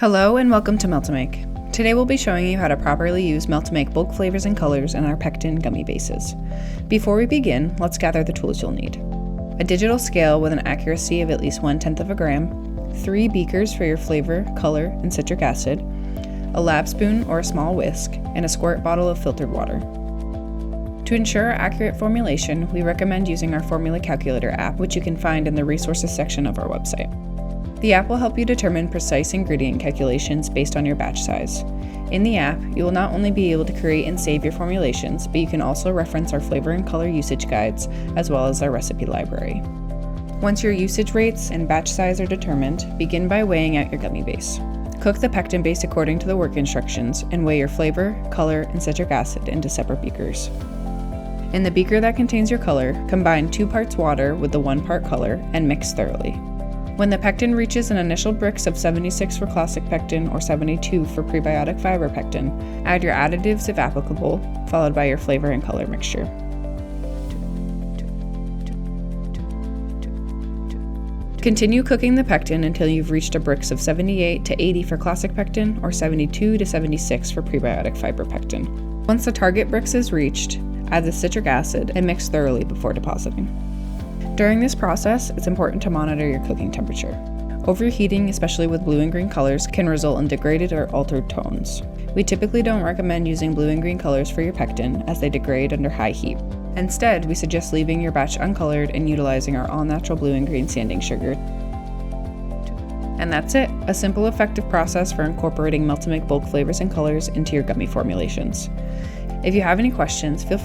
Hello and welcome to Melt-to-Make. Today we'll be showing you how to properly use Melt-to-Make bulk flavors and colors in our Pectin Gummy Bases. Before we begin, let's gather the tools you'll need. A digital scale with an accuracy of at least 1/10 of a gram, 3 beakers for your flavor, color, and citric acid, a lab spoon or a small whisk, and a squirt bottle of filtered water. To ensure accurate formulation, we recommend using our Formula Calculator app, which you can find in the resources section of our website. The app will help you determine precise ingredient calculations based on your batch size. In the app, you will not only be able to create and save your formulations, but you can also reference our flavor and color usage guides, as well as our recipe library. Once your usage rates and batch size are determined, begin by weighing out your gummy base. Cook the pectin base according to the work instructions and weigh your flavor, color, and citric acid into separate beakers. In the beaker that contains your color, combine 2 parts water with the 1 part color and mix thoroughly. When the pectin reaches an initial Brix of 76 for classic pectin or 72 for prebiotic fiber pectin, add your additives if applicable, followed by your flavor and color mixture. Continue cooking the pectin until you've reached a Brix of 78 to 80 for classic pectin or 72 to 76 for prebiotic fiber pectin. Once the target Brix is reached, add the citric acid and mix thoroughly before depositing. During this process, it's important to monitor your cooking temperature. Overheating, especially with blue and green colors, can result in degraded or altered tones. We typically don't recommend using blue and green colors for your pectin as they degrade under high heat. Instead, we suggest leaving your batch uncolored and utilizing our all-natural blue and green sanding sugar. And that's it, a simple, effective process for incorporating Melt-to-Make bulk flavors and colors into your gummy formulations. If you have any questions, feel free